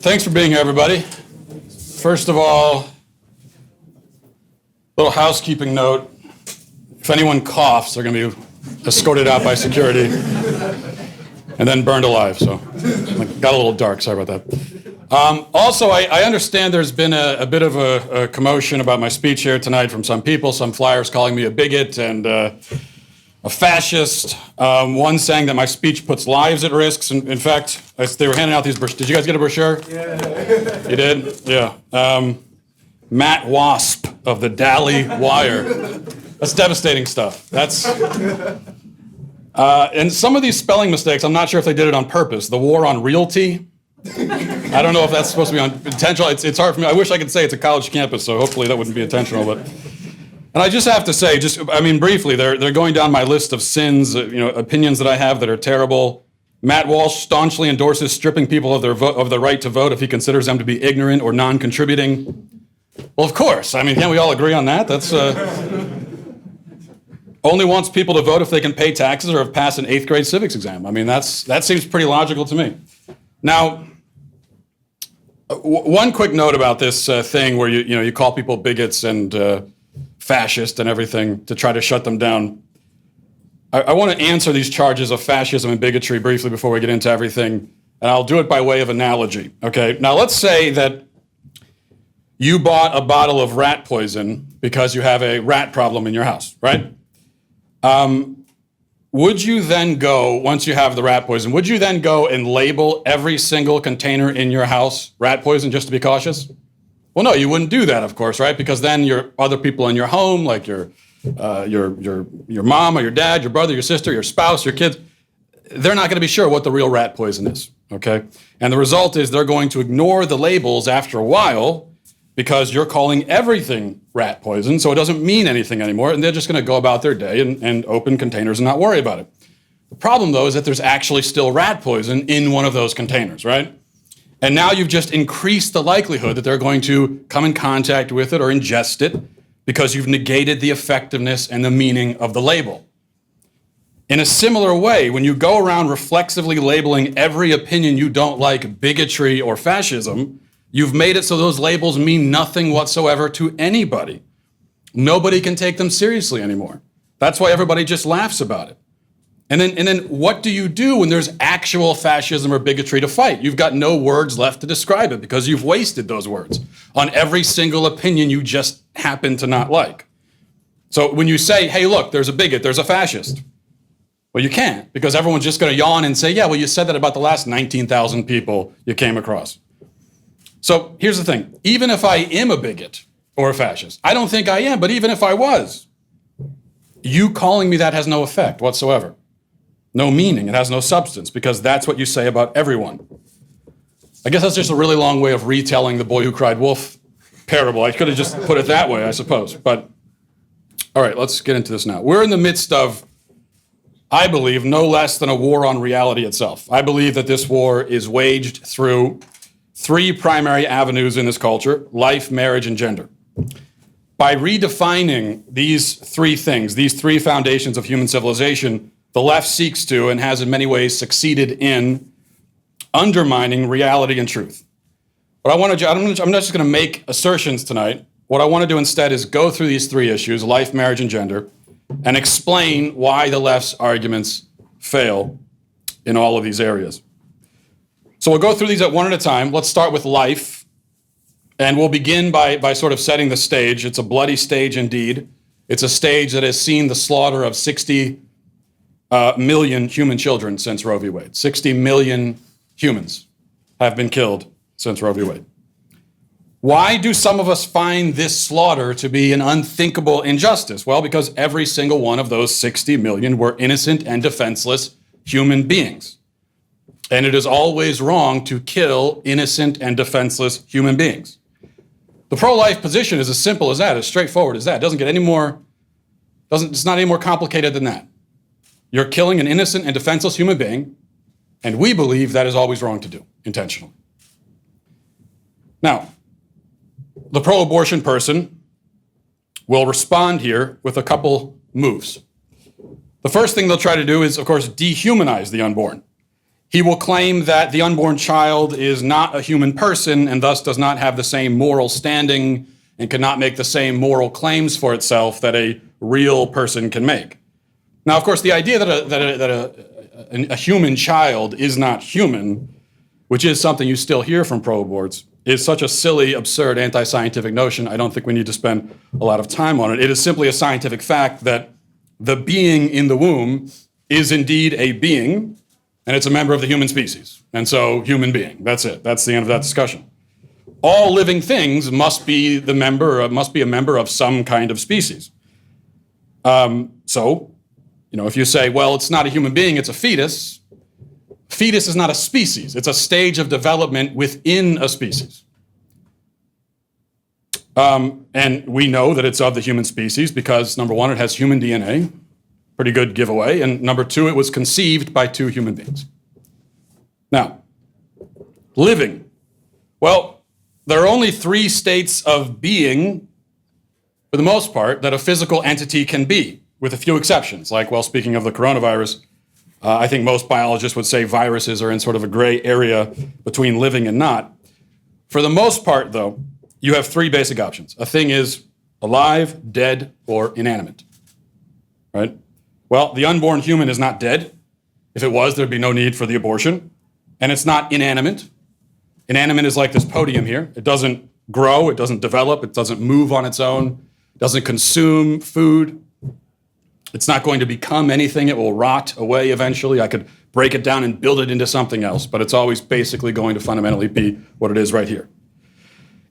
Thanks for being here, everybody. First of all, little housekeeping note. If anyone coughs, they're going to be escorted out by security and then burned alive. So it got a little dark. Sorry about that. Also, I understand there's been a bit of a commotion about my speech here tonight from some people, some flyers calling me a bigot and a fascist, one saying that my speech puts lives at risk. In fact, they were handing out these brochures. Did you guys get a brochure? Yeah. You did? Yeah. Matt Wasp of the Daily Wire. That's devastating stuff. That's and some of these spelling mistakes, I'm not sure if they did it on purpose. The war on realty. I don't know if that's supposed to be intentional. It's hard for me. I wish I could say it's a college campus, so hopefully that wouldn't be intentional. And I just have to say, briefly, they're going down my list of sins, opinions that I have that are terrible. Matt Walsh staunchly endorses stripping people of their right to vote if he considers them to be ignorant or non-contributing. Well, of course. I mean, can't we all agree on that? That's only wants people to vote if they can pay taxes or have passed an 8th grade civics exam. I mean, that seems pretty logical to me. Now, one quick note about this thing where you call people bigots and fascist and everything to try to shut them down. I want to answer these charges of fascism and bigotry briefly before we get into everything, and I'll do it by way of analogy. Okay, now let's say that you bought a bottle of rat poison because you have a rat problem in your house, right? Would you then go, once you have the rat poison, would you then go and label every single container in your house rat poison just to be cautious? Well, no, you wouldn't do that, of course, right? Because then your other people in your home, like your mom or your dad, your brother, your sister, your spouse, your kids, they're not going to be sure what the real rat poison is, okay? And the result is they're going to ignore the labels after a while because you're calling everything rat poison, so it doesn't mean anything anymore, and they're just going to go about their day and open containers and not worry about it. The problem, though, is that there's actually still rat poison in one of those containers, right? And now you've just increased the likelihood that they're going to come in contact with it or ingest it because you've negated the effectiveness and the meaning of the label. In a similar way, when you go around reflexively labeling every opinion you don't like bigotry or fascism, you've made it so those labels mean nothing whatsoever to anybody. Nobody can take them seriously anymore. That's why everybody just laughs about it. And then what do you do when there's actual fascism or bigotry to fight? You've got no words left to describe it because you've wasted those words on every single opinion you just happen to not like. So when you say, hey, look, there's a bigot, there's a fascist. Well, you can't because everyone's just going to yawn and say, yeah, well, you said that about the last 19,000 people you came across. So here's the thing. Even if I am a bigot or a fascist, I don't think I am, but even if I was, you calling me that has no effect whatsoever. No meaning, it has no substance, because that's what you say about everyone. I guess that's just a really long way of retelling the boy who cried wolf parable. I could have just put it that way, I suppose. But, all right, let's get into this now. We're in the midst of, I believe, no less than a war on reality itself. I believe that this war is waged through 3 primary avenues in this culture: life, marriage, and gender. By redefining these 3 things, these 3 foundations of human civilization, the left seeks to, and has in many ways succeeded in, undermining reality and truth. What I want to do, I'm not just going to make assertions tonight. What I want to do instead is go through these 3 issues, life, marriage, and gender, and explain why the left's arguments fail in all of these areas. So we'll go through these one at a time. Let's start with life, and we'll begin by sort of setting the stage. It's a bloody stage indeed. It's a stage that has seen the slaughter of 60 million human children since Roe v. Wade. 60 million humans have been killed since Roe v. Wade. Why do some of us find this slaughter to be an unthinkable injustice? Well, because every single one of those 60 million were innocent and defenseless human beings. And it is always wrong to kill innocent and defenseless human beings. The pro-life position is as simple as that, as straightforward as that. It doesn't get any more, it's not any more complicated than that. You're killing an innocent and defenseless human being, and we believe that is always wrong to do, intentionally. Now, the pro-abortion person will respond here with a couple moves. The first thing they'll try to do is, of course, dehumanize the unborn. He will claim that the unborn child is not a human person and thus does not have the same moral standing and cannot make the same moral claims for itself that a real person can make. Now, of course, the idea that a human child is not human, which is something you still hear from pro-aborts, is such a silly, absurd, anti-scientific notion. I don't think we need to spend a lot of time on it. It is simply a scientific fact that the being in the womb is indeed a being, and it's a member of the human species. And so, human being. That's it. That's the end of that discussion. All living things must be a member of some kind of species. So, if you say, well, it's not a human being, it's a fetus. Fetus is not a species. It's a stage of development within a species. And we know that it's of the human species because, number one, it has human DNA. Pretty good giveaway. And number two, it was conceived by two human beings. Now, living. Well, there are only three states of being, for the most part, that a physical entity can be, with a few exceptions. Like, well, speaking of the coronavirus, I think most biologists would say viruses are in sort of a gray area between living and not. For the most part, though, you have three basic options. A thing is alive, dead, or inanimate, right? Well, the unborn human is not dead. If it was, there'd be no need for the abortion. And it's not inanimate. Inanimate is like this podium here. It doesn't grow, it doesn't develop, it doesn't move on its own, it doesn't consume food. It's not going to become anything. It will rot away eventually. I could break it down and build it into something else, but it's always basically going to fundamentally be what it is right here.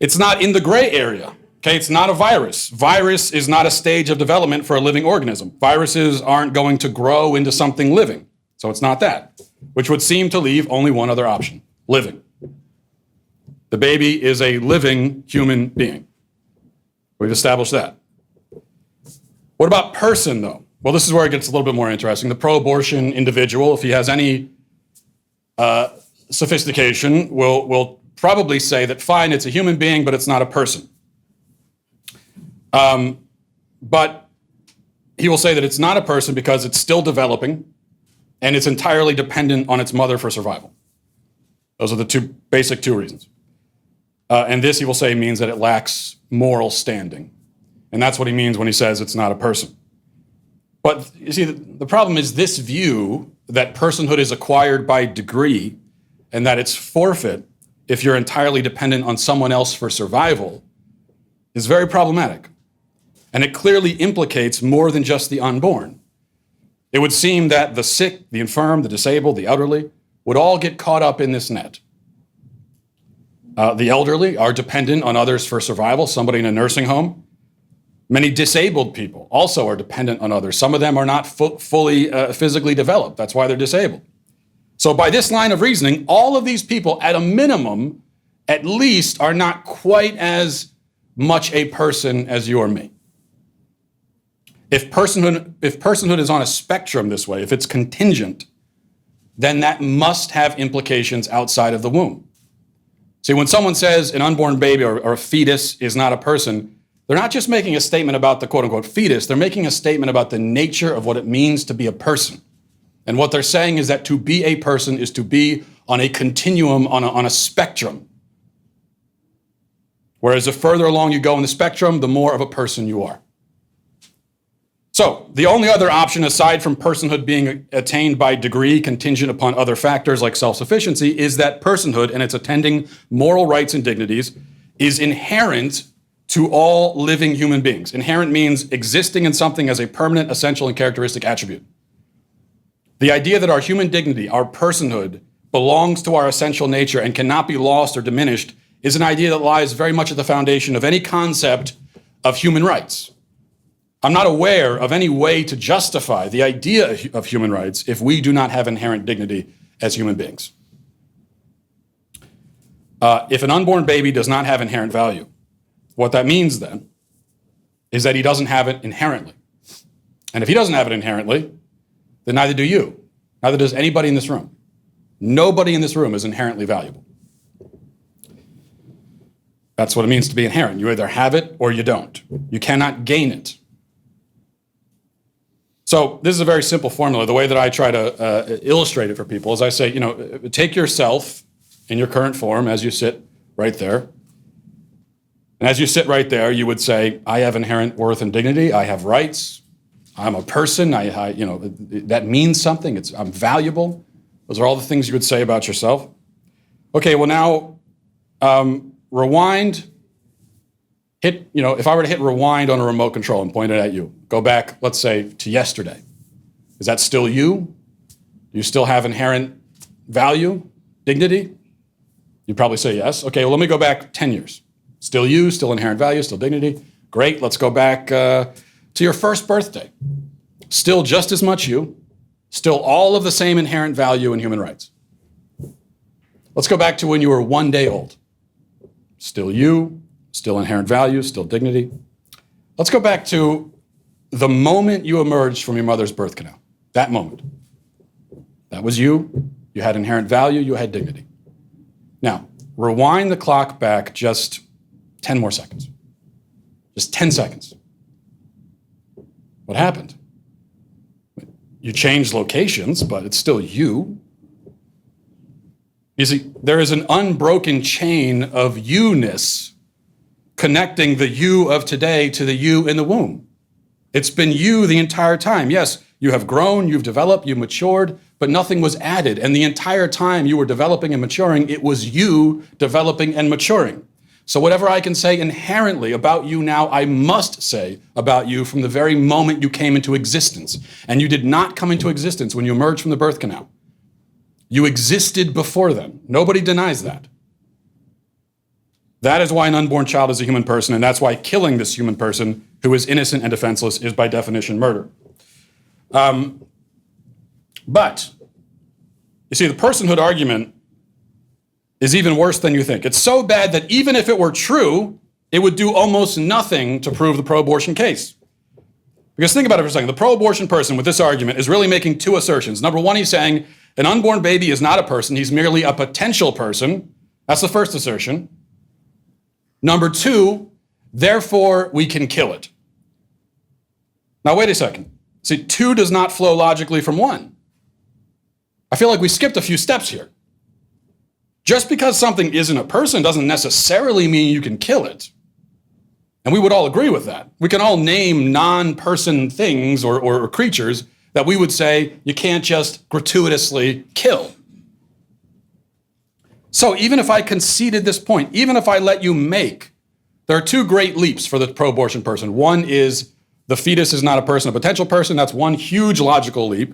It's not in the gray area. Okay, it's not a virus. Virus is not a stage of development for a living organism. Viruses aren't going to grow into something living. So it's not that, which would seem to leave only one other option: living. The baby is a living human being. We've established that. What about person, though? Well, this is where it gets a little bit more interesting. The pro-abortion individual, if he has any sophistication, will probably say that, fine, it's a human being, but it's not a person. But he will say that it's not a person because it's still developing and it's entirely dependent on its mother for survival. Those are the basic two reasons. And this, he will say, means that it lacks moral standing. And that's what he means when he says it's not a person. But you see, the problem is this view that personhood is acquired by degree and that it's forfeit if you're entirely dependent on someone else for survival is very problematic. And it clearly implicates more than just the unborn. It would seem that the sick, the infirm, the disabled, the elderly would all get caught up in this net. The elderly are dependent on others for survival, somebody in a nursing home. Many disabled people also are dependent on others. Some of them are not fully physically developed. That's why they're disabled. So by this line of reasoning, all of these people, at a minimum, at least, are not quite as much a person as you or me. If personhood is on a spectrum this way, if it's contingent, then that must have implications outside of the womb. See, when someone says an unborn baby or a fetus is not a person, they're not just making a statement about the quote-unquote fetus, they're making a statement about the nature of what it means to be a person. And what they're saying is that to be a person is to be on a continuum, on a spectrum. Whereas the further along you go in the spectrum, the more of a person you are. So the only other option aside from personhood being attained by degree contingent upon other factors like self-sufficiency is that personhood and its attending moral rights and dignities is inherent to all living human beings. Inherent means existing in something as a permanent, essential, and characteristic attribute. The idea that our human dignity, our personhood, belongs to our essential nature and cannot be lost or diminished is an idea that lies very much at the foundation of any concept of human rights. I'm not aware of any way to justify the idea of human rights if we do not have inherent dignity as human beings. If an unborn baby does not have inherent value, what that means then is that he doesn't have it inherently. And if he doesn't have it inherently, then neither do you. Neither does anybody in this room. Nobody in this room is inherently valuable. That's what it means to be inherent. You either have it or you don't. You cannot gain it. So this is a very simple formula. The way that I try to illustrate it for people is I say, take yourself in your current form as you sit right there. And as you sit right there, you would say, I have inherent worth and dignity. I have rights. I'm a person. That means something. I'm valuable. Those are all the things you would say about yourself. Okay, well now, rewind. If I were to hit rewind on a remote control and point it at you, go back, let's say, to yesterday. Is that still you? Do you still have inherent value, dignity? You'd probably say yes. Okay, well, let me go back 10 years. Still you, still inherent value, still dignity. Great, let's go back to your first birthday. Still just as much you, still all of the same inherent value and human rights. Let's go back to when you were 1 day old. Still you, still inherent value, still dignity. Let's go back to the moment you emerged from your mother's birth canal. That moment. That was you. You had inherent value, you had dignity. Now, rewind the clock back just 10 more seconds. Just 10 seconds. What happened? You changed locations, but it's still you. You see, there is an unbroken chain of you-ness connecting the you of today to the you in the womb. It's been you the entire time. Yes, you have grown, you've developed, you've matured, but nothing was added. And the entire time you were developing and maturing, it was you developing and maturing. So whatever I can say inherently about you now, I must say about you from the very moment you came into existence. And you did not come into existence when you emerged from the birth canal. You existed before then. Nobody denies that. That is why an unborn child is a human person, and that's why killing this human person who is innocent and defenseless is by definition murder. But, you see, the personhood argument is even worse than you think. It's so bad that even if it were true, it would do almost nothing to prove the pro-abortion case. Because think about it for a second. The pro-abortion person with this argument is really making two assertions. Number one, he's saying an unborn baby is not a person. He's merely a potential person. That's the first assertion. Number two, therefore, we can kill it. Now, wait a second. See, two does not flow logically from one. I feel like we skipped a few steps here. Just because something isn't a person doesn't necessarily mean you can kill it. And we would all agree with that. We can all name non-person things or creatures that we would say you can't just gratuitously kill. So even if I conceded this point, even if I let you make, there are two great leaps for the pro-abortion person. One is the fetus is not a person, a potential person. That's one huge logical leap.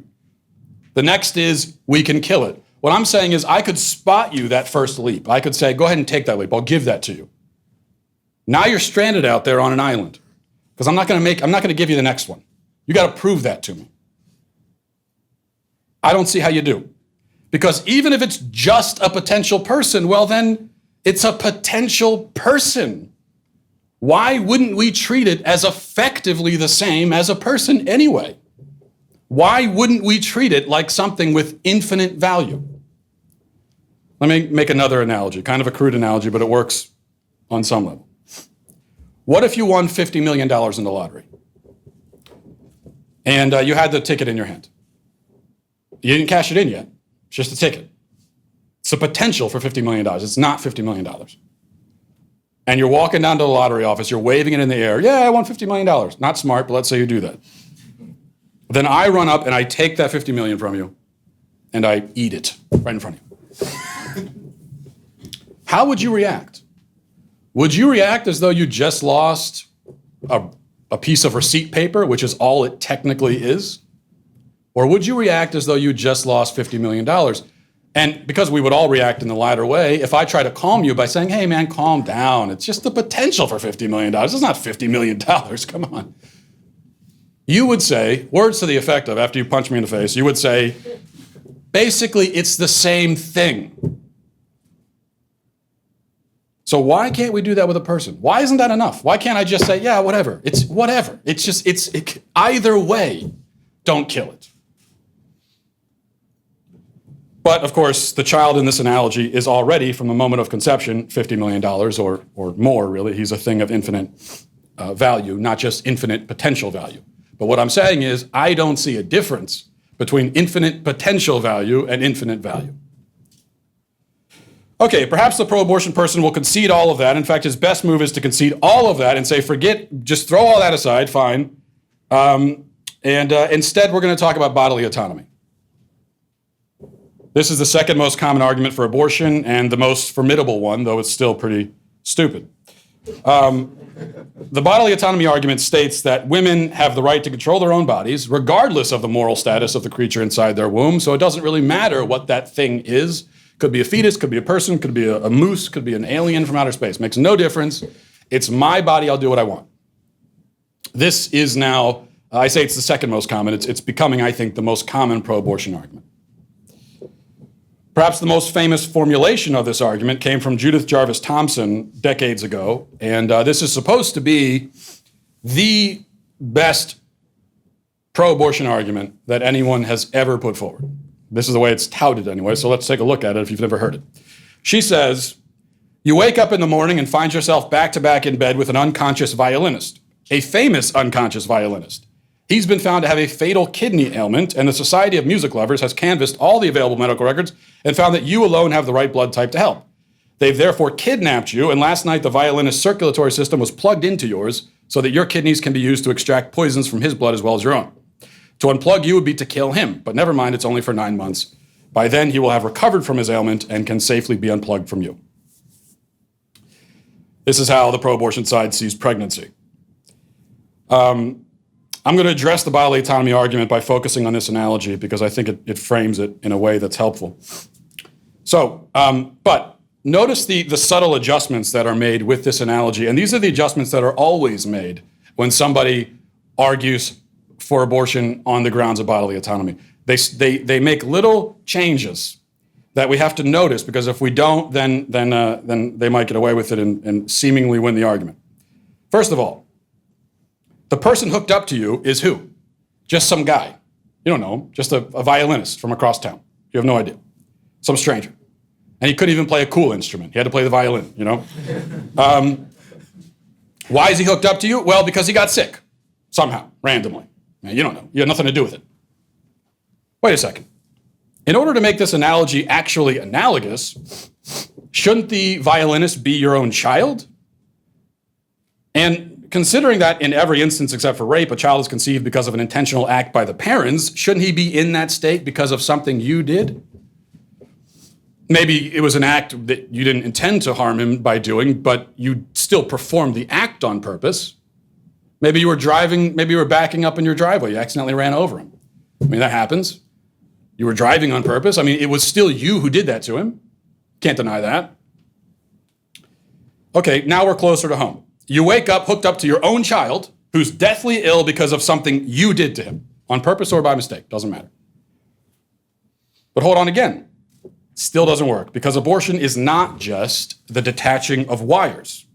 The next is we can kill it. What I'm saying is I could spot you that first leap. I could say, go ahead and take that leap. I'll give that to you. Now you're stranded out there on an island because I'm not going to give you the next one. You got to prove that to me. I don't see how you do. Because even if it's just a potential person, well, then it's a potential person. Why wouldn't we treat it as effectively the same as a person anyway? Why wouldn't we treat it like something with infinite value? Let me make another analogy, kind of a crude analogy, but it works on some level. What if you won $50 million in the lottery? And you had the ticket in your hand. You didn't cash it in yet. It's just a ticket. It's a potential for $50 million. It's not $50 million. And you're walking down to the lottery office, you're waving it in the air. Yeah, I won $50 million. Not smart, but let's say you do that. Then I run up and I take that $50 million from you and I eat it right in front of you. How would you react? Would you react as though you just lost a piece of receipt paper, which is all it technically is? Or would you react as though you just lost $50 million? And because we would all react in the latter way, if I try to calm you by saying, hey man, calm down. It's just the potential for $50 million. It's not $50 million, come on. You would say, words to the effect of, after you punch me in the face, you would say, basically it's the same thing. So why can't we do that with a person? Why isn't that enough? Why can't I just say, yeah, whatever. It's whatever. Either way, don't kill it. But, of course, the child in this analogy is already, from the moment of conception, $50 million or more, really. He's a thing of infinite value, not just infinite potential value. But what I'm saying is I don't see a difference between infinite potential value and infinite value. Okay, perhaps the pro-abortion person will concede all of that. In fact, his best move is to concede all of that and say, forget, just throw all that aside, fine. Instead, we're going to talk about bodily autonomy. This is the second most common argument for abortion and the most formidable one, though it's still pretty stupid. The bodily autonomy argument states that women have the right to control their own bodies, regardless of the moral status of the creature inside their womb, so it doesn't really matter what that thing is. Could be a fetus, could be a person, could be a moose, could be an alien from outer space. Makes no difference. It's my body, I'll do what I want. This is now, I say it's the second most common. It's becoming, I think, the most common pro-abortion argument. Perhaps the most famous formulation of this argument came from Judith Jarvis Thomson decades ago, and this is supposed to be the best pro-abortion argument that anyone has ever put forward. This is the way it's touted anyway, so let's take a look at it if you've never heard it. She says, you wake up in the morning and find yourself back-to-back in bed with an unconscious violinist, a famous unconscious violinist. He's been found to have a fatal kidney ailment, and the Society of Music Lovers has canvassed all the available medical records and found that you alone have the right blood type to help. They've therefore kidnapped you, and last night the violinist's circulatory system was plugged into yours so that your kidneys can be used to extract poisons from his blood as well as your own. To unplug you would be to kill him, but never mind, it's only for 9 months. By then, he will have recovered from his ailment and can safely be unplugged from you. This is how the pro-abortion side sees pregnancy. I'm going to address the bodily autonomy argument by focusing on this analogy because I think it frames it in a way that's helpful. So, but notice the subtle adjustments that are made with this analogy, and these are the adjustments that are always made when somebody argues for abortion on the grounds of bodily autonomy. They make little changes that we have to notice, because if we don't, then they might get away with it and seemingly win the argument. First of all, the person hooked up to you is who? Just some guy. You don't know him, just a violinist from across town. You have no idea. Some stranger. And he couldn't even play a cool instrument. He had to play the violin, you know? Why is he hooked up to you? Well, because he got sick. Somehow, randomly. You don't know. You have nothing to do with it. Wait a second. In order to make this analogy actually analogous, shouldn't the violinist be your own child? And considering that in every instance except for rape, a child is conceived because of an intentional act by the parents, shouldn't he be in that state because of something you did? Maybe it was an act that you didn't intend to harm him by doing, but you still performed the act on purpose. Maybe you were backing up in your driveway. You accidentally ran over him. I mean, that happens. You were driving on purpose. I mean, it was still you who did that to him. Can't deny that. Okay, now we're closer to home. You wake up hooked up to your own child who's deathly ill because of something you did to him, on purpose or by mistake, doesn't matter. But hold on again. Still doesn't work, because abortion is not just the detaching of wires.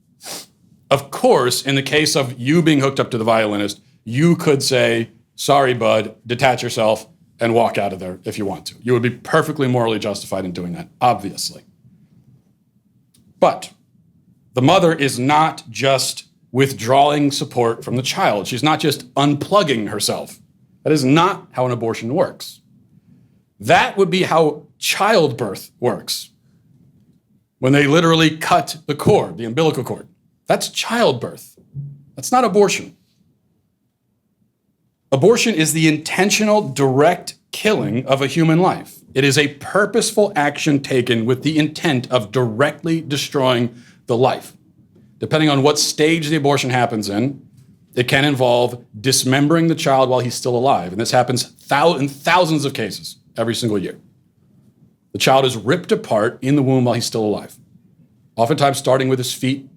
Of course, in the case of you being hooked up to the violinist, you could say, sorry, bud, detach yourself and walk out of there if you want to. You would be perfectly morally justified in doing that, obviously. But the mother is not just withdrawing support from the child. She's not just unplugging herself. That is not how an abortion works. That would be how childbirth works. When they literally cut the cord, the umbilical cord. That's childbirth. That's not abortion. Abortion is the intentional, direct killing of a human life. It is a purposeful action taken with the intent of directly destroying the life. Depending on what stage the abortion happens in, it can involve dismembering the child while he's still alive. And this happens in thousands of cases every single year. The child is ripped apart in the womb while he's still alive, oftentimes starting with his feet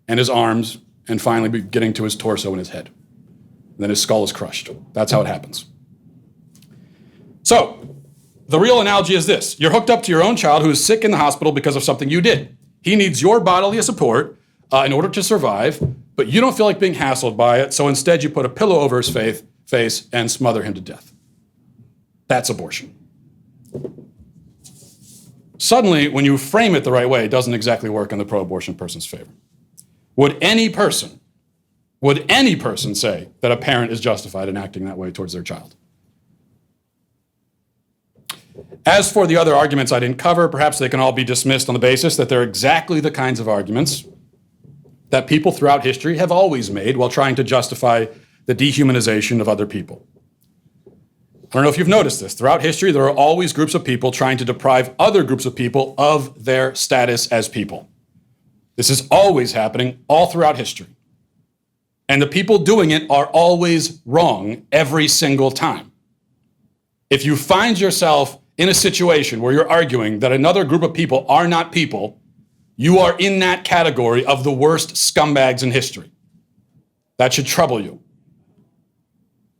and his arms, and finally getting to his torso and his head. And then his skull is crushed. That's how it happens. So, the real analogy is this. You're hooked up to your own child who is sick in the hospital because of something you did. He needs your bodily support in order to survive, but you don't feel like being hassled by it, so instead you put a pillow over his face and smother him to death. That's abortion. Suddenly, when you frame it the right way, it doesn't exactly work in the pro-abortion person's favor. Would any person would any person say that a parent is justified in acting that way towards their child? As for the other arguments I didn't cover, perhaps they can all be dismissed on the basis that they're exactly the kinds of arguments that people throughout history have always made while trying to justify the dehumanization of other people. I don't know if you've noticed this. Throughout history, there are always groups of people trying to deprive other groups of people of their status as people. This is always happening all throughout history. And the people doing it are always wrong every single time. If you find yourself in a situation where you're arguing that another group of people are not people, you are in that category of the worst scumbags in history. That should trouble you.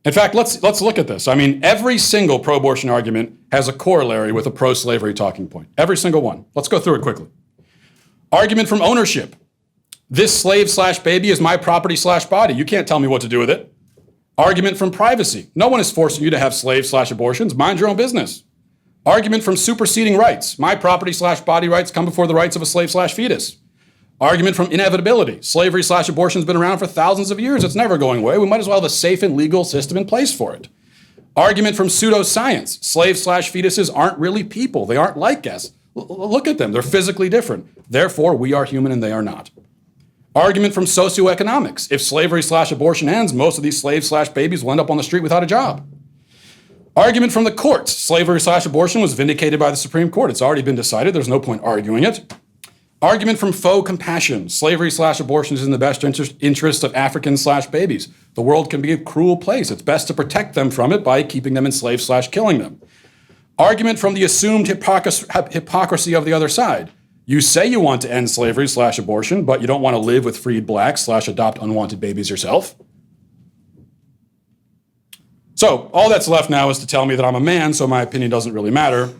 In fact, let's look at this. I mean, every single pro-abortion argument has a corollary with a pro-slavery talking point. Every single one. Let's go through it quickly. Argument from ownership. This slave/baby is my property/body. You can't tell me what to do with it. Argument from privacy. No one is forcing you to have slave/abortions. Mind your own business. Argument from superseding rights. My property/body rights come before the rights of a slave/fetus. Argument from inevitability. Slavery/abortion has been around for thousands of years. It's never going away. We might as well have a safe and legal system in place for it. Argument from pseudoscience. Slaves/fetuses aren't really people. They aren't like us. Look at them. They're physically different. Therefore, we are human and they are not. Argument from socioeconomics. If slavery/abortion ends, most of these slaves/babies will end up on the street without a job. Argument from the courts. Slavery/abortion was vindicated by the Supreme Court. It's already been decided. There's no point arguing it. Argument from faux compassion. Slavery/abortion is in the best interest of Africans/babies. The world can be a cruel place. It's best to protect them from it by keeping them enslaved/killing them. Argument from the assumed hypocrisy of the other side. You say you want to end slavery/abortion, but you don't want to live with freed blacks/adopt unwanted babies yourself. So all that's left now is to tell me that I'm a man, so my opinion doesn't really matter.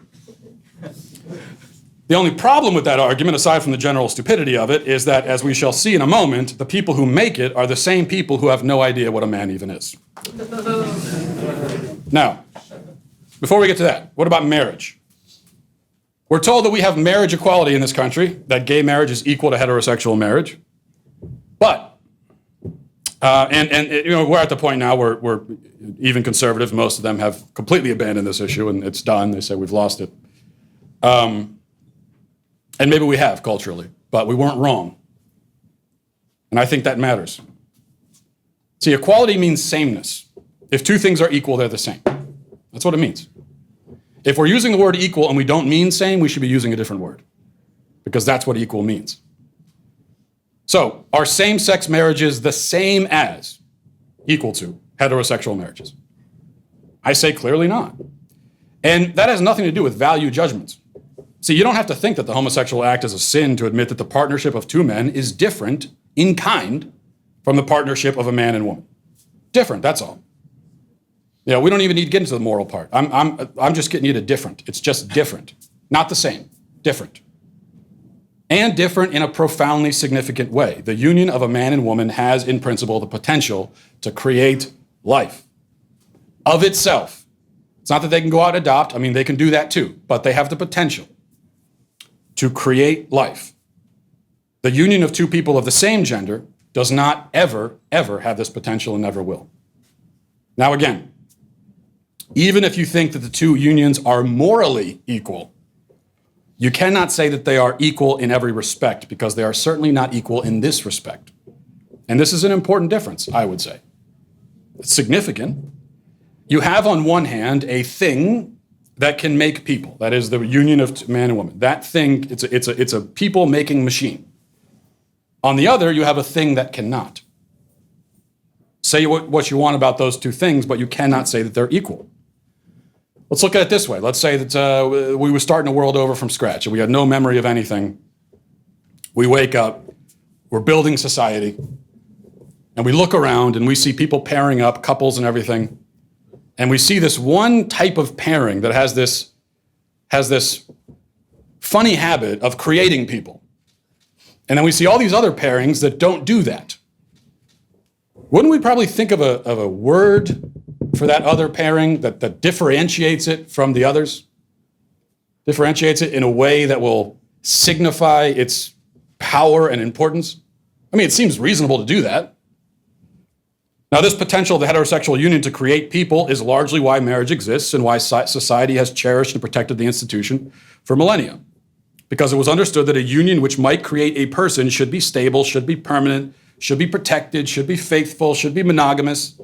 The only problem with that argument, aside from the general stupidity of it, is that, as we shall see in a moment, the people who make it are the same people who have no idea what a man even is. Now, before we get to that, what about marriage? We're told that we have marriage equality in this country, that gay marriage is equal to heterosexual marriage. But, we're at the point now where even conservatives, most of them have completely abandoned this issue and it's done. They say we've lost it. And maybe we have culturally, but we weren't wrong. And I think that matters. See, equality means sameness. If two things are equal, they're the same. That's what it means. If we're using the word equal and we don't mean same, we should be using a different word, because that's what equal means. So, are same-sex marriages the same as, equal to, heterosexual marriages? I say clearly not. And that has nothing to do with value judgments. See, you don't have to think that the homosexual act is a sin to admit that the partnership of two men is different in kind from the partnership of a man and woman. Different, that's all. We don't even need to get into the moral part. I'm just getting you to different. It's just different. Not the same, different. And different in a profoundly significant way. The union of a man and woman has, in principle, the potential to create life of itself. It's not that they can go out and adopt. I mean, they can do that too, but they have the potential to create life. The union of two people of the same gender does not ever, ever have this potential and never will. Now again, even if you think that the two unions are morally equal, you cannot say that they are equal in every respect, because they are certainly not equal in this respect. And this is an important difference, I would say. It's significant. You have on one hand a thing that can make people. That is the union of man and woman. That thing, it's a people-making machine. On the other, you have a thing that cannot. Say what you want about those two things, but you cannot say that they're equal. Let's look at it this way. Let's say that we were starting a world over from scratch and we had no memory of anything. We wake up, we're building society, and we look around and we see people pairing up, couples and everything. And we see this one type of pairing that has this funny habit of creating people. And then we see all these other pairings that don't do that. Wouldn't we probably think of a word for that other pairing that differentiates it from the others? Differentiates it in a way that will signify its power and importance? I mean, it seems reasonable to do that. Now, this potential of the heterosexual union to create people is largely why marriage exists and why society has cherished and protected the institution for millennia. Because it was understood that a union which might create a person should be stable, should be permanent, should be protected, should be faithful, should be monogamous.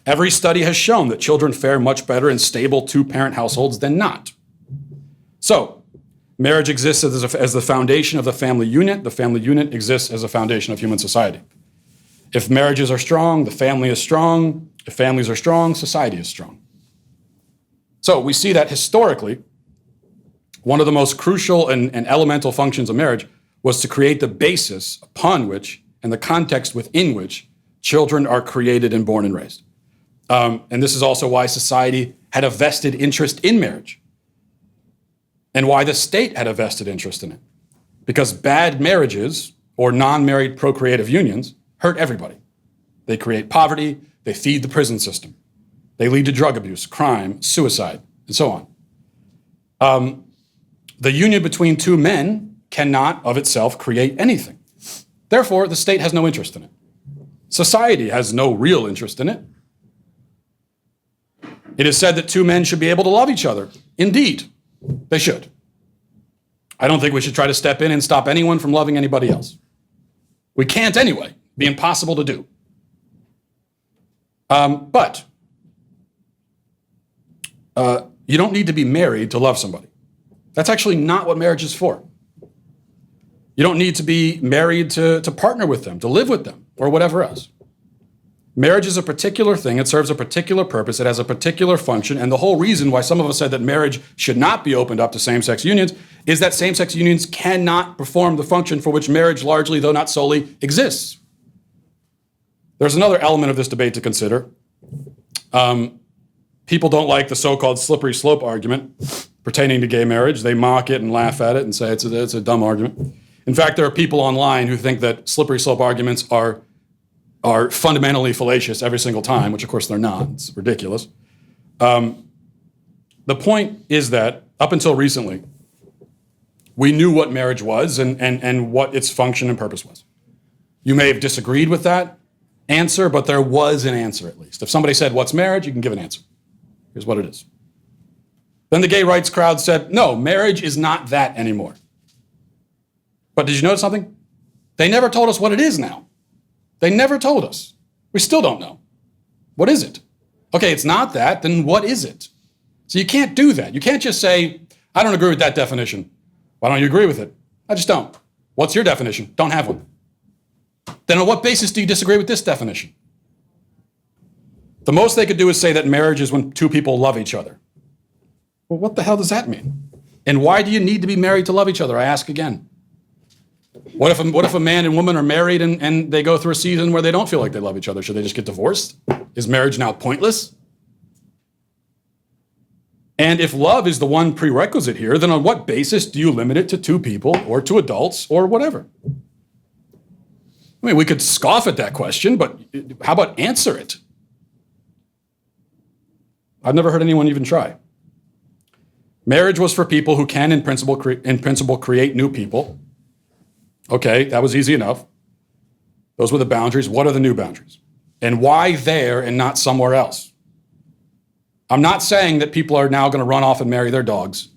Every study has shown that children fare much better in stable two-parent households than not. So, marriage exists as the foundation of the family unit. The family unit exists as a foundation of human society. If marriages are strong, the family is strong. If families are strong, society is strong. So we see that historically, one of the most crucial and elemental functions of marriage was to create the basis upon which and the context within which children are created and born and raised. And this is also why society had a vested interest in marriage and why the state had a vested interest in it. Because bad marriages or non-married procreative unions hurt everybody. They create poverty, they feed the prison system. They lead to drug abuse, crime, suicide, and so on. The union between two men cannot of itself create anything. Therefore, the state has no interest in it. Society has no real interest in it. It is said that two men should be able to love each other. Indeed, they should. I don't think we should try to step in and stop anyone from loving anybody else. We can't anyway. Be impossible to do. But you don't need to be married to love somebody. That's actually not what marriage is for. You don't need to be married to partner with them, to live with them, or whatever else. Marriage is a particular thing. It serves a particular purpose. It has a particular function. And the whole reason why some of us said that marriage should not be opened up to same-sex unions is that same-sex unions cannot perform the function for which marriage largely, though not solely, exists. There's another element of this debate to consider. People don't like the so-called slippery slope argument pertaining to gay marriage. They mock it and laugh at it and say it's a dumb argument. In fact, there are people online who think that slippery slope arguments are fundamentally fallacious every single time, which of course they're not. It's ridiculous. The point is that up until recently, we knew what marriage was and what its function and purpose was. You may have disagreed with that answer, but there was an answer at least. If somebody said, "What's marriage?" you can give an answer. Here's what it is. Then the gay rights crowd said, "No, marriage is not that anymore." But did you notice something? They never told us what it is now. They never told us. We still don't know. What is it? Okay, it's not that, then what is it? So you can't do that. You can't just say, "I don't agree with that definition." Why don't you agree with it? I just don't. What's your definition? Don't have one. Then on what basis do you disagree with this definition? The most they could do is say that marriage is when two people love each other. Well, what the hell does that mean? And why do you need to be married to love each other? I ask again. What if a man and woman are married and they go through a season where they don't feel like they love each other? Should they just get divorced? Is marriage now pointless? And if love is the one prerequisite here, then on what basis do you limit it to two people or to adults or whatever? I mean, we could scoff at that question, but how about answer it? I've never heard anyone even try. Marriage was for people who can, in principle, create new people. Okay, that was easy enough. Those were the boundaries. What are the new boundaries? And why there and not somewhere else? I'm not saying that people are now going to run off and marry their dogs,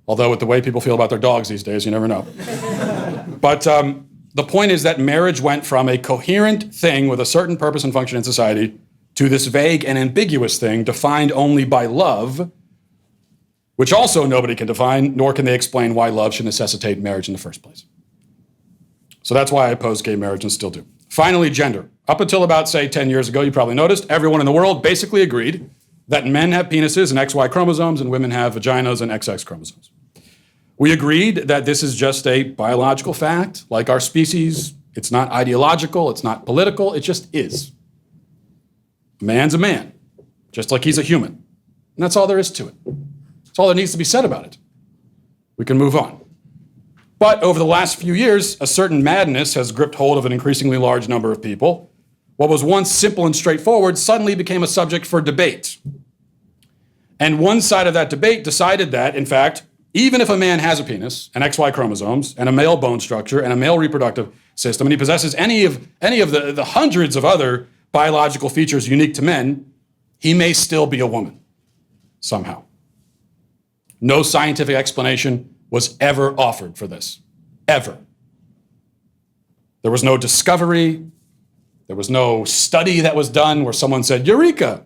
although with the way people feel about their dogs these days, you never know. But the point is that marriage went from a coherent thing with a certain purpose and function in society to this vague and ambiguous thing defined only by love, which also nobody can define, nor can they explain why love should necessitate marriage in the first place. So that's why I oppose gay marriage and still do. Finally, gender. Up until about, say, 10 years ago, you probably noticed, everyone in the world basically agreed that men have penises and XY chromosomes and women have vaginas and XX chromosomes. We agreed that this is just a biological fact, like our species. It's not ideological, it's not political, it just is. A man's a man, just like he's a human. And that's all there is to it. That's all there needs to be said about it. We can move on. But over the last few years, a certain madness has gripped hold of an increasingly large number of people. What was once simple and straightforward suddenly became a subject for debate. And one side of that debate decided that, in fact, even if a man has a penis and XY chromosomes and a male bone structure and a male reproductive system, and he possesses any of the hundreds of other biological features unique to men, he may still be a woman somehow. No scientific explanation was ever offered for this, ever. There was no discovery. There was no study that was done where someone said, Eureka!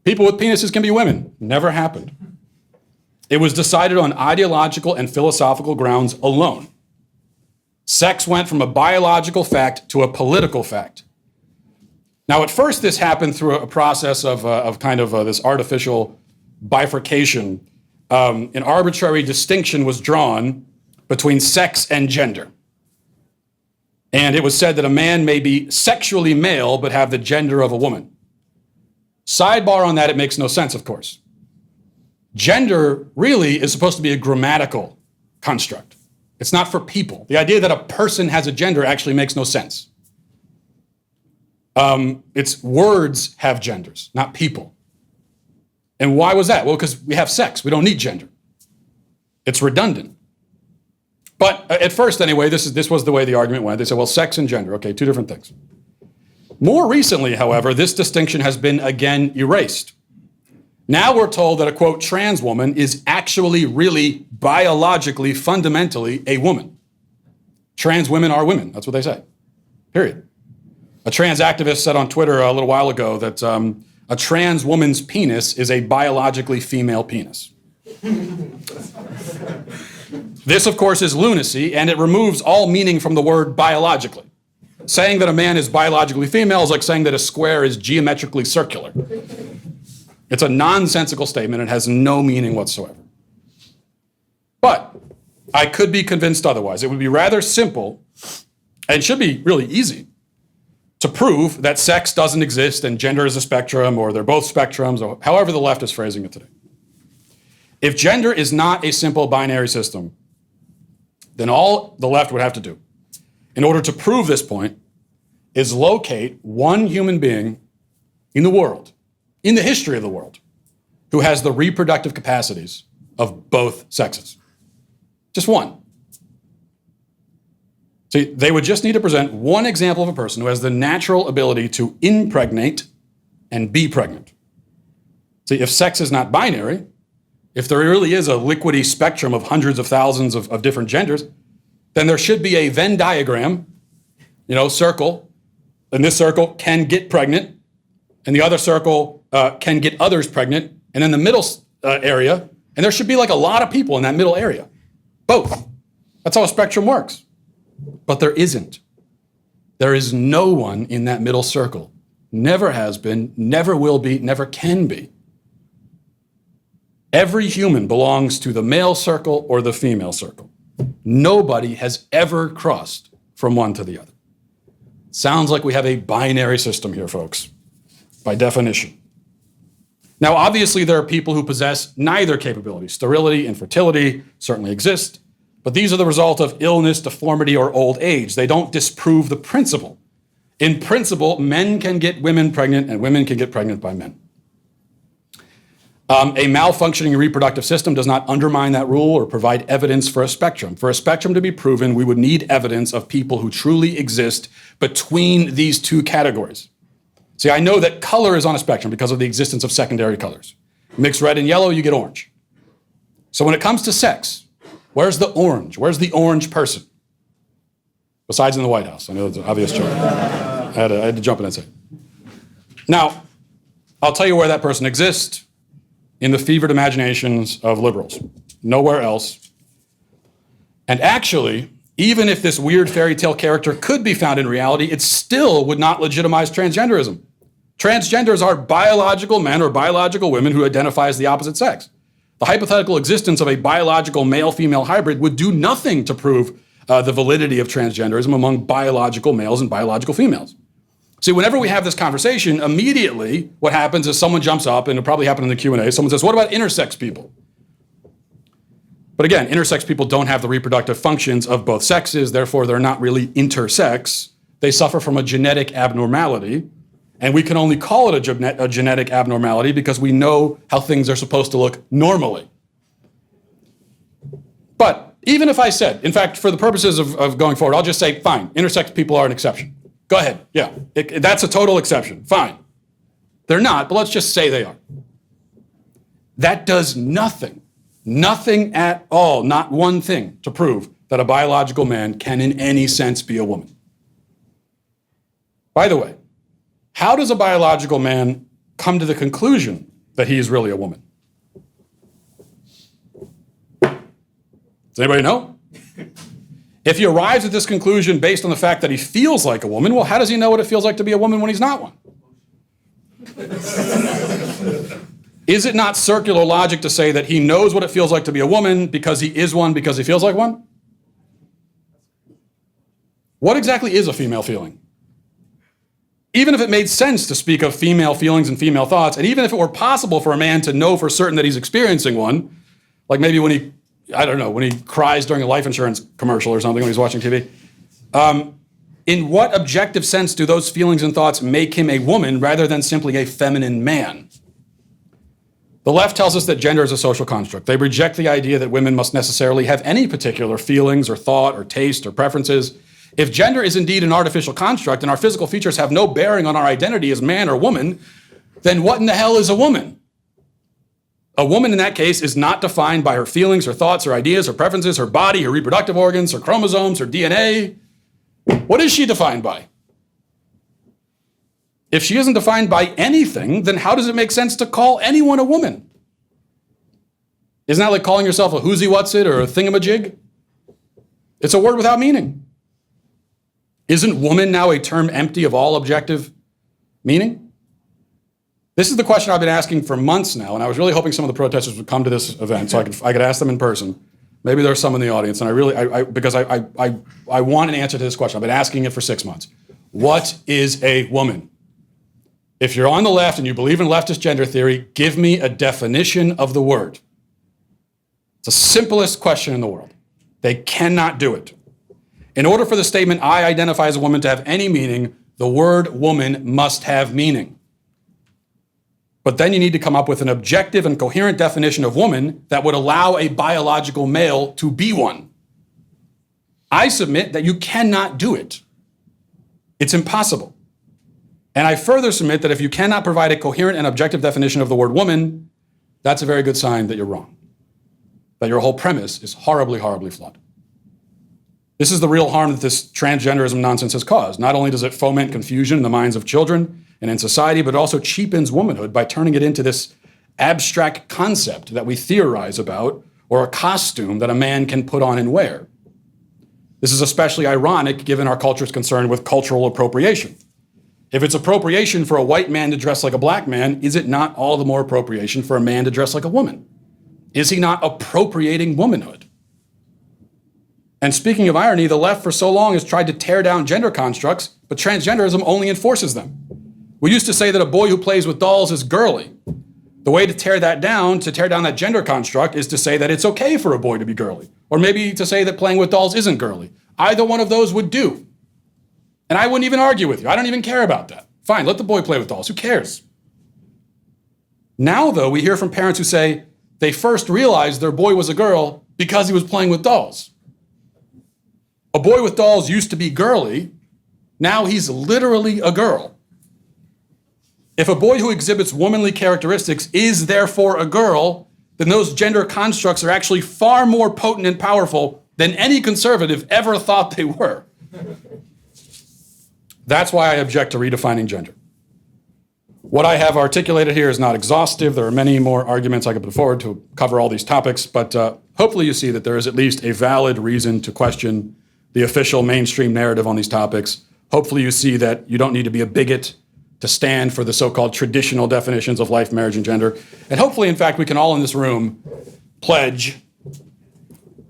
People with penises can be women. Never happened. It was decided on ideological and philosophical grounds alone. Sex went from a biological fact to a political fact. Now, at first, this happened through a process of this artificial bifurcation. An arbitrary distinction was drawn between sex and gender. And it was said that a man may be sexually male but have the gender of a woman. Sidebar on that, it makes no sense, of course. Gender really is supposed to be a grammatical construct. It's not for people. The idea that a person has a gender actually makes no sense. It's words have genders, not people. And why was that? Well, because we have sex. We don't need gender. It's redundant. But at first, anyway, this was the way the argument went. They said, well, sex and gender, okay, two different things. More recently, however, this distinction has been again erased. Now we're told that a, quote, trans woman is actually really biologically, fundamentally a woman. Trans women are women. That's what they say, period. A trans activist said on Twitter a little while ago that a trans woman's penis is a biologically female penis. This, of course, is lunacy, and it removes all meaning from the word biologically. Saying that a man is biologically female is like saying that a square is geometrically circular. It's a nonsensical statement. It has no meaning whatsoever. But I could be convinced otherwise. It would be rather simple, and should be really easy, to prove that sex doesn't exist and gender is a spectrum, or they're both spectrums, or however the left is phrasing it today. If gender is not a simple binary system, then all the left would have to do, in order to prove this point, is locate one human being in the world, in the history of the world, who has the reproductive capacities of both sexes. Just one. See, they would just need to present one example of a person who has the natural ability to impregnate and be pregnant. See, if sex is not binary, if there really is a liquidy spectrum of hundreds of thousands of different genders, then there should be a Venn diagram, circle, and this circle can get pregnant, and the other circle can get others pregnant, and then the middle area, and there should be like a lot of people in that middle area. Both. That's how a spectrum works. But there isn't. There is no one in that middle circle. Never has been, never will be, never can be. Every human belongs to the male circle or the female circle. Nobody has ever crossed from one to the other. Sounds like we have a binary system here, folks, by definition. Now, obviously, there are people who possess neither capability. Sterility, infertility certainly exist, but these are the result of illness, deformity, or old age. They don't disprove the principle. In principle, men can get women pregnant and women can get pregnant by men. A malfunctioning reproductive system does not undermine that rule or provide evidence for a spectrum. For a spectrum to be proven, we would need evidence of people who truly exist between these two categories. See, I know that color is on a spectrum because of the existence of secondary colors. Mix red and yellow, you get orange. So when it comes to sex, where's the orange? Where's the orange person? Besides in the White House. I know that's an obvious joke. I had to jump in and say it. Now, I'll tell you where that person exists. In the fevered imaginations of liberals. Nowhere else. And actually, even if this weird fairy tale character could be found in reality, it still would not legitimize transgenderism. Transgenders are biological men or biological women who identify as the opposite sex. The hypothetical existence of a biological male-female hybrid would do nothing to prove the validity of transgenderism among biological males and biological females. See, whenever we have this conversation, immediately what happens is someone jumps up, and it'll probably happen in the Q&A, someone says, what about intersex people? But again, intersex people don't have the reproductive functions of both sexes, therefore they're not really intersex. They suffer from a genetic abnormality, and we can only call it a genetic abnormality because we know how things are supposed to look normally. But even if I said, in fact, for the purposes of going forward, I'll just say, fine, intersex people are an exception. Go ahead. Yeah, that's a total exception. Fine. They're not, but let's just say they are. That does nothing at all, not one thing, to prove that a biological man can in any sense be a woman. By the way, how does a biological man come to the conclusion that he is really a woman? Does anybody know? If he arrives at this conclusion based on the fact that he feels like a woman, well, how does he know what it feels like to be a woman when he's not one? Is it not circular logic to say that he knows what it feels like to be a woman because he is one because he feels like one? What exactly is a female feeling? Even if it made sense to speak of female feelings and female thoughts, and even if it were possible for a man to know for certain that he's experiencing one, like maybe when he cries during a life insurance commercial or something when he's watching TV, in what objective sense do those feelings and thoughts make him a woman rather than simply a feminine man? The left tells us that gender is a social construct. They reject the idea that women must necessarily have any particular feelings or thought or taste or preferences. If gender is indeed an artificial construct and our physical features have no bearing on our identity as man or woman, then what in the hell is a woman? A woman in that case is not defined by her feelings, her thoughts, her ideas, her preferences, her body, her reproductive organs, her chromosomes, her DNA. What is she defined by? If she isn't defined by anything, then how does it make sense to call anyone a woman? Isn't that like calling yourself a whoosy-what's-it or a thingamajig? It's a word without meaning. Isn't woman now a term empty of all objective meaning? This is the question I've been asking for months now, and I was really hoping some of the protesters would come to this event so I could ask them in person. Maybe there's some in the audience, and because I want an answer to this question. I've been asking it for 6 months. What is a woman? If you're on the left and you believe in leftist gender theory, give me a definition of the word. It's the simplest question in the world. They cannot do it. In order for the statement, I identify as a woman, to have any meaning, the word woman must have meaning. But then you need to come up with an objective and coherent definition of woman that would allow a biological male to be one. I submit that you cannot do it. It's impossible. And I further submit that if you cannot provide a coherent and objective definition of the word woman, that's a very good sign that you're wrong. That your whole premise is horribly, horribly flawed. This is the real harm that this transgenderism nonsense has caused. Not only does it foment confusion in the minds of children and in society, but it also cheapens womanhood by turning it into this abstract concept that we theorize about, or a costume that a man can put on and wear. This is especially ironic given our culture's concern with cultural appropriation. If it's appropriation for a white man to dress like a black man, is it not all the more appropriation for a man to dress like a woman? Is he not appropriating womanhood? And speaking of irony, the left for so long has tried to tear down gender constructs, but transgenderism only enforces them. We used to say that a boy who plays with dolls is girly. The way to tear that gender construct, is to say that it's okay for a boy to be girly. Or maybe to say that playing with dolls isn't girly. Either one of those would do. And I wouldn't even argue with you. I don't even care about that. Fine, let the boy play with dolls. Who cares? Now, though, we hear from parents who say they first realized their boy was a girl because he was playing with dolls. A boy with dolls used to be girly. Now he's literally a girl. If a boy who exhibits womanly characteristics is therefore a girl, then those gender constructs are actually far more potent and powerful than any conservative ever thought they were. That's why I object to redefining gender. What I have articulated here is not exhaustive. There are many more arguments I could put forward to cover all these topics, but hopefully you see that there is at least a valid reason to question the official mainstream narrative on these topics. Hopefully you see that you don't need to be a bigot to stand for the so-called traditional definitions of life, marriage, and gender. And hopefully, in fact, we can all in this room pledge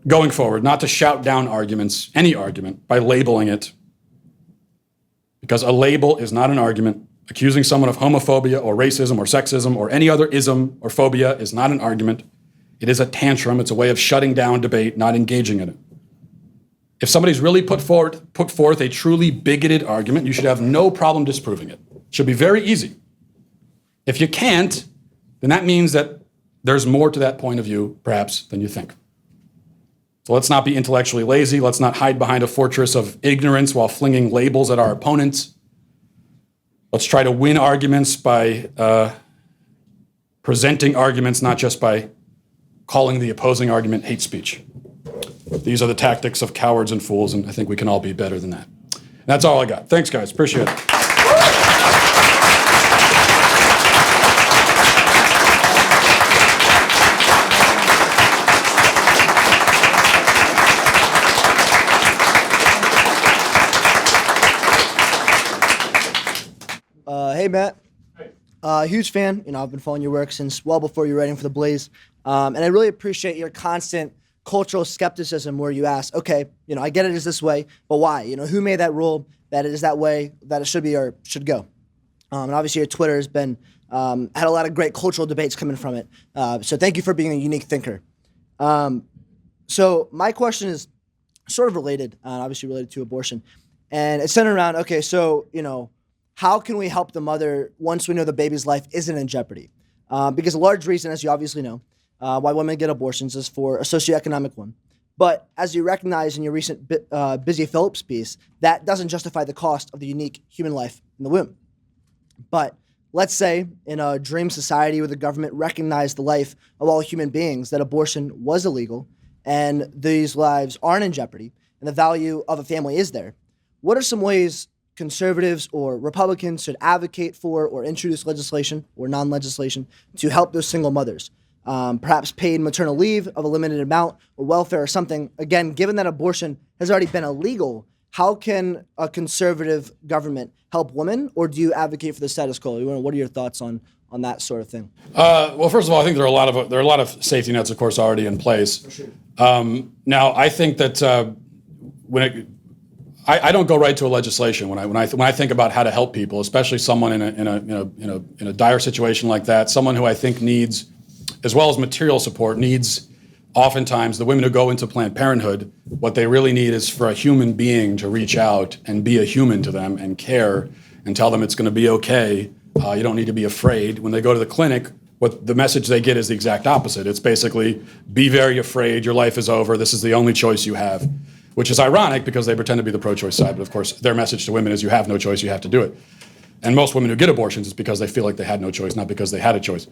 going forward not to shout down arguments, any argument, by labeling it. Because a label is not an argument. Accusing someone of homophobia or racism or sexism or any other ism or phobia is not an argument. It is a tantrum. It's a way of shutting down debate, not engaging in it. If somebody's really put forth a truly bigoted argument, you should have no problem disproving it. It should be very easy. If you can't, then that means that there's more to that point of view, perhaps, than you think. So let's not be intellectually lazy. Let's not hide behind a fortress of ignorance while flinging labels at our opponents. Let's try to win arguments by presenting arguments, not just by calling the opposing argument hate speech. These are the tactics of cowards and fools, and I think we can all be better than that. And that's all I got. Thanks, guys. Appreciate it. Hey, Matt. Huge fan. I've been following your work since well before you were writing for The Blaze. And I really appreciate your constant cultural skepticism where you ask, okay, I get it is this way, but why? Who made that rule that it is that way, that it should be or should go? And obviously your Twitter has been, had a lot of great cultural debates coming from it. So thank you for being a unique thinker. So my question is sort of related, obviously related to abortion. And it's centered around, okay, so, how can we help the mother once we know the baby's life isn't in jeopardy? Because a large reason, as you obviously know, why women get abortions is for a socioeconomic one. But as you recognize in your recent Busy Phillips piece, that doesn't justify the cost of the unique human life in the womb. But let's say in a dream society where the government recognized the life of all human beings, that abortion was illegal and these lives aren't in jeopardy and the value of a family is there. What are some ways conservatives or Republicans should advocate for or introduce legislation or non-legislation to help those single mothers? Perhaps paid maternal leave of a limited amount or welfare or something. Again, given that abortion has already been illegal, how can a conservative government help women, or do you advocate for the status quo? What are your thoughts on that sort of thing? Well, first of all, I think there are a lot of safety nets, of course, already in place. For sure. Now, I think that I don't go right to a legislation when I think about how to help people, especially someone in a dire situation like that, someone who I think needs, as well as material support, needs oftentimes the women who go into Planned Parenthood. What they really need is for a human being to reach out and be a human to them and care and tell them it's going to be okay. You don't need to be afraid. When they go to the clinic, what the message they get is the exact opposite. It's basically, be very afraid, your life is over, this is the only choice you have. Which is ironic because they pretend to be the pro-choice side, but of course their message to women is you have no choice, you have to do it. And most women who get abortions is because they feel like they had no choice, not because they had a choice.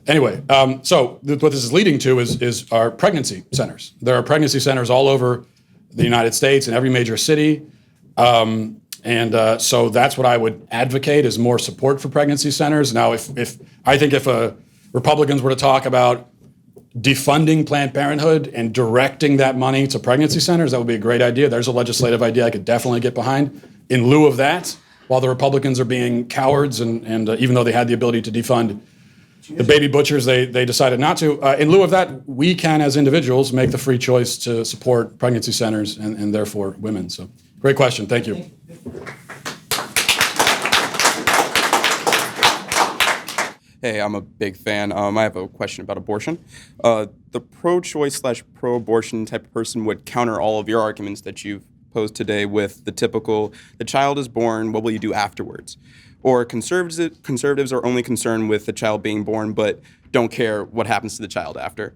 Anyway, so what this is leading to is our pregnancy centers. There are pregnancy centers all over the United States in every major city. So that's what I would advocate, is more support for pregnancy centers. Now, if Republicans were to talk about defunding Planned Parenthood and directing that money to pregnancy centers, that would be a great idea. There's a legislative idea I could definitely get behind. In lieu of that, while the Republicans are being cowards and even though they had the ability to defund the baby butchers, they decided not to. In lieu of that, we can, as individuals, make the free choice to support pregnancy centers and therefore women. So, great question. Thank you. Hey, I'm a big fan. I have a question about abortion. The pro-choice / pro-abortion type of person would counter all of your arguments that you've posed today with the typical, the child is born, what will you do afterwards? Or conservatives are only concerned with the child being born, but don't care what happens to the child after.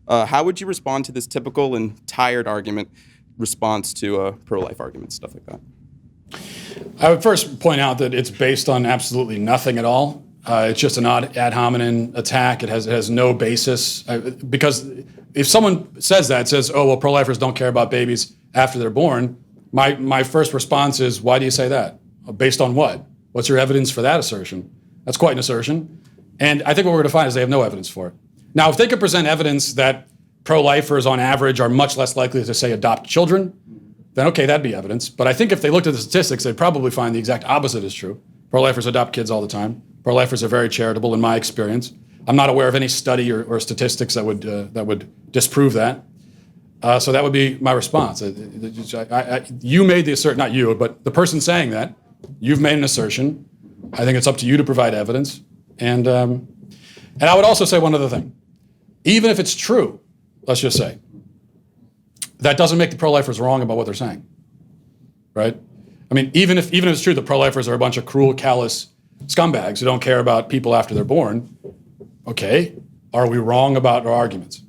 How would you respond to this typical and tired argument response to pro-life arguments, stuff like that? I would first point out that it's based on absolutely nothing at all. It's just an ad hominem attack. It has no basis. Because if someone says, oh, well, pro-lifers don't care about babies after they're born, my first response is, why do you say that? Based on what? What's your evidence for that assertion? That's quite an assertion. And I think what we're going to find is they have no evidence for it. Now, if they could present evidence that pro-lifers on average are much less likely to, say, adopt children, then okay, that'd be evidence. But I think if they looked at the statistics, they'd probably find the exact opposite is true. Pro-lifers adopt kids all the time. Pro-lifers are very charitable in my experience. I'm not aware of any study or statistics that would disprove that. So that would be my response. You made the assertion, not you, but the person saying that, you've made an assertion. I think it's up to you to provide evidence. And I would also say one other thing. Even if it's true, let's just say, that doesn't make the pro-lifers wrong about what they're saying, right? I mean, even if it's true that pro-lifers are a bunch of cruel, callous scumbags who don't care about people after they're born, okay, are we wrong about our arguments?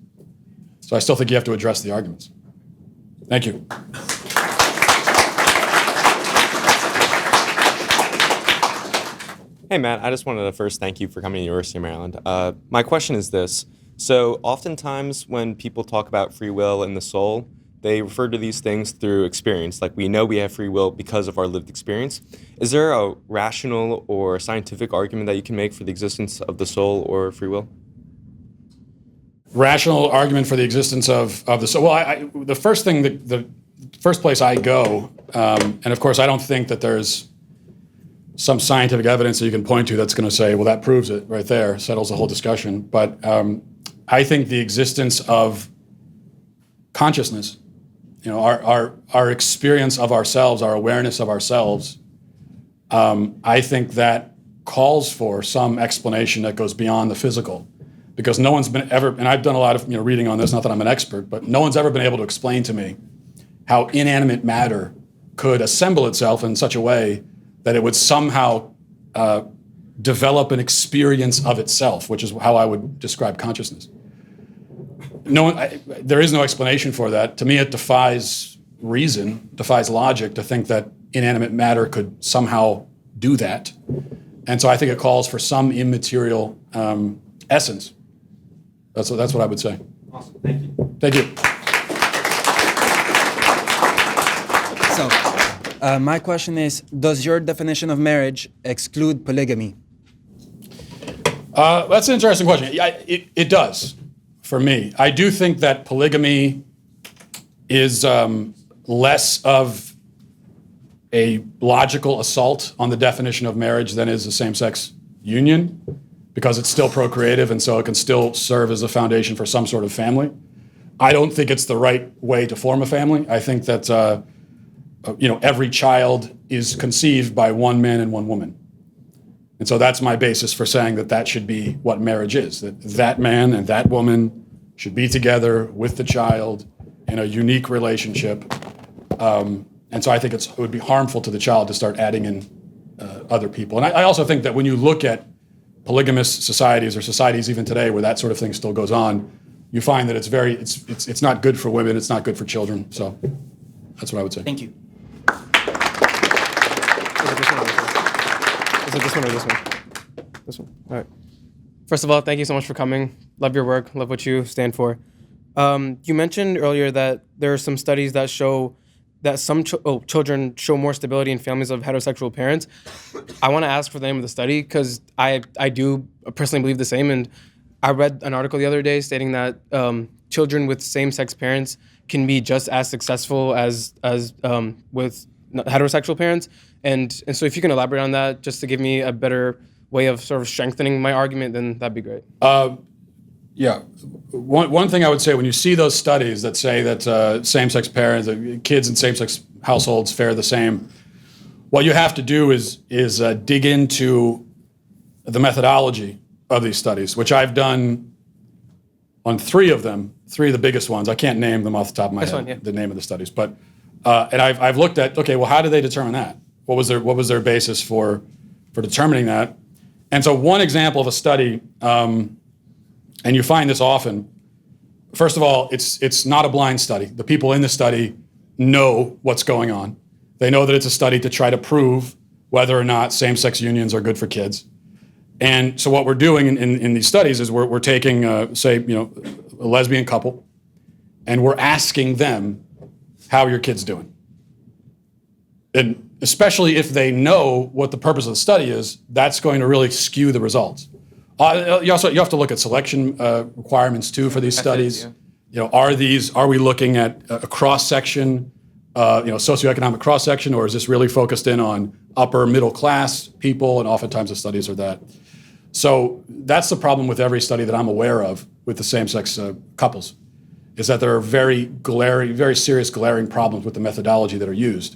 So I still think you have to address the arguments. Thank you. Hey, Matt, I just wanted to first thank you for coming to the University of Maryland. My question is this. So oftentimes when people talk about free will and the soul, they refer to these things through experience. Like we know we have free will because of our lived experience. Is there a rational or scientific argument that you can make for the existence of the soul or free will? Rational argument for the existence of the soul. Well, the first thing, the first place I go, and of course I don't think that there's some scientific evidence that you can point to that's going to say, well, that proves it right there, settles the whole discussion. But I think the existence of consciousness, our experience of ourselves, our awareness of ourselves, I think that calls for some explanation that goes beyond the physical. Because no one's been ever, and I've done a lot of reading on this, not that I'm an expert, but no one's ever been able to explain to me how inanimate matter could assemble itself in such a way that it would somehow develop an experience of itself, which is how I would describe consciousness. There is no explanation for that. To me, it defies reason, defies logic to think that inanimate matter could somehow do that. And so I think it calls for some immaterial essence. That's what I would say. Awesome, thank you. Thank you. So, my question is, does your definition of marriage exclude polygamy? That's an interesting question. It does, for me. I do think that polygamy is less of a logical assault on the definition of marriage than is a same-sex union, because it's still procreative, and so it can still serve as a foundation for some sort of family. I don't think it's the right way to form a family. I think that every child is conceived by one man and one woman. And so that's my basis for saying that should be what marriage is, that man and that woman should be together with the child in a unique relationship. And so I think it would be harmful to the child to start adding in other people. And I also think that when you look at polygamous societies or societies even today where that sort of thing still goes on, you find that it's not good for women, it's not good for children. So that's what I would say. Thank you. Is it this one or this one? This one. All right. First of all, thank you so much for coming. Love your work. Love what you stand for. You mentioned earlier that there are some studies that show that some children show more stability in families of heterosexual parents. I want to ask for the name of the study because I do personally believe the same. And I read an article the other day stating that children with same-sex parents can be just as successful as with heterosexual parents. And so if you can elaborate on that just to give me a better way of sort of strengthening my argument, then that'd be great. Yeah. One thing I would say, when you see those studies that say that same-sex parents, kids in same-sex households fare the same, what you have to do is dig into the methodology of these studies, which I've done on three of them, three of the biggest ones. I can't name them off the top of my head, the name of the studies, but and I've looked at, okay, well, how did they determine that? What was their basis for determining that? And so one example of a study, and you find this often. First of all, it's not a blind study. The people in the study know what's going on. They know that it's a study to try to prove whether or not same-sex unions are good for kids. And so what we're doing in these studies is we're taking, say, a lesbian couple, and we're asking them, how are your kids doing? And especially if they know what the purpose of the study is, that's going to really skew the results. You have to look at selection requirements too for these studies. Yeah. Are we looking at a cross section, socioeconomic cross section, or is this really focused in on upper middle class people? And oftentimes the studies are that. So that's the problem with every study that I'm aware of with the same-sex couples, is that there are very serious glaring problems with the methodology that are used.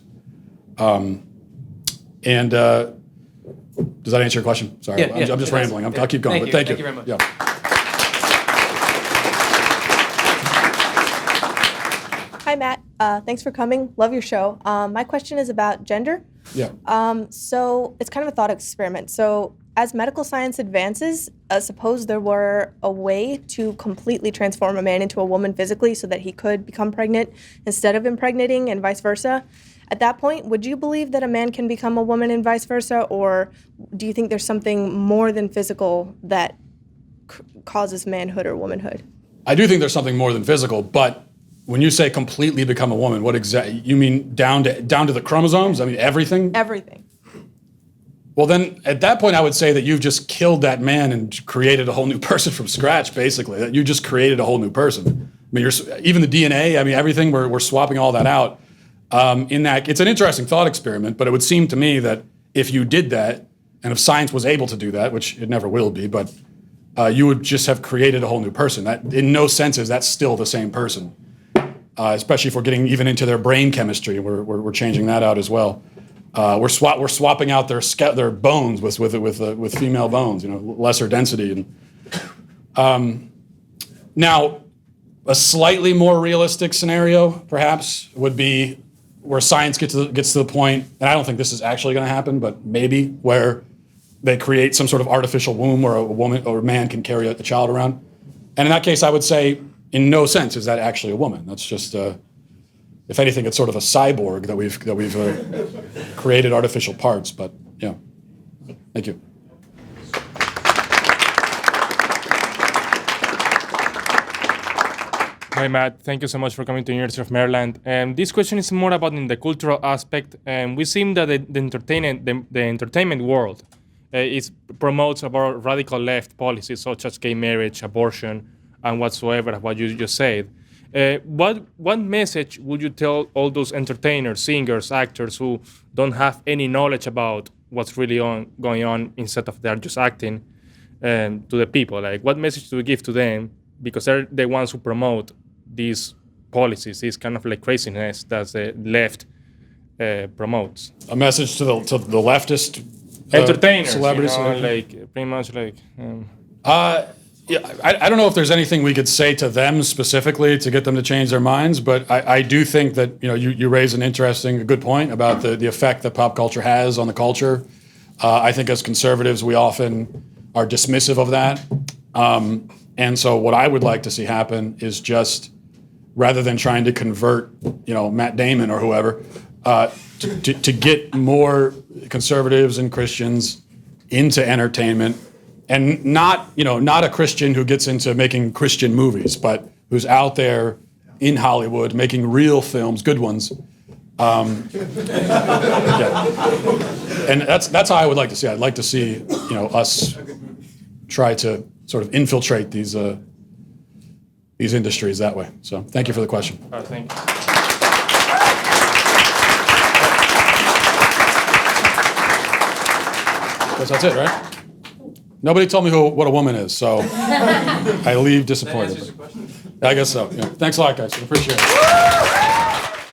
Does that answer your question? Sorry, I'm just rambling. I'll keep going, but thank you. Thank you very much. Yeah. Hi, Matt. Thanks for coming. Love your show. My question is about gender. Yeah. So it's kind of a thought experiment. So as medical science advances, suppose there were a way to completely transform a man into a woman physically so that he could become pregnant instead of impregnating and vice versa. At that point, would you believe that a man can become a woman and vice versa, or do you think there's something more than physical that causes manhood or womanhood? I do think there's something more than physical, but when you say completely become a woman, what exactly, you mean down to the chromosomes? I mean, everything? Everything. Well, then at that point, I would say that you've just killed that man and created a whole new person from scratch, basically. That you just created a whole new person. I mean, even the DNA, I mean, everything, we're swapping all that out. In that, it's an interesting thought experiment, but it would seem to me that if you did that, and if science was able to do that, which it never will be, but you would just have created a whole new person. That, in no senses, that's still the same person. Especially if we're getting even into their brain chemistry, we're changing that out as well. We're swapping out their bones with female bones, lesser density. And now, a slightly more realistic scenario, perhaps, would be where science gets to the point, and I don't think this is actually going to happen, but maybe where they create some sort of artificial womb where a woman or a man can carry a child around. And in that case, I would say, in no sense is that actually a woman. That's just, if anything, it's sort of a cyborg that we've created artificial parts. But yeah, thank you. Hi, Matt. Thank you so much for coming to the University of Maryland. This question is more about in the cultural aspect. We seem that the entertainment world promotes about radical left policies such as gay marriage, abortion, and whatsoever, what you just said. What message would you tell all those entertainers, singers, actors who don't have any knowledge about what's really going on instead of they're just acting to the people? Like, what message do you give to them? Because they're the ones who promote these policies, this kind of like craziness that the left promotes. A message to the leftist entertainers, celebrities, like pretty much like. Yeah, I don't know if there's anything we could say to them specifically to get them to change their minds, but I do think that you raise a good point about the effect that pop culture has on the culture. I think as conservatives, we often are dismissive of that. And so what I would like to see happen is just, rather than trying to convert, Matt Damon or whoever, to get more conservatives and Christians into entertainment, and not a Christian who gets into making Christian movies, but who's out there in Hollywood making real films, good ones. Yeah. And that's how I would like to see it. I'd like to see us try to sort of infiltrate these industries that way. So thank you for the question. Thank you. Guess that's it, right? Nobody told me what a woman is, so I leave disappointed. I guess so. Yeah. Thanks a lot, guys. I appreciate it.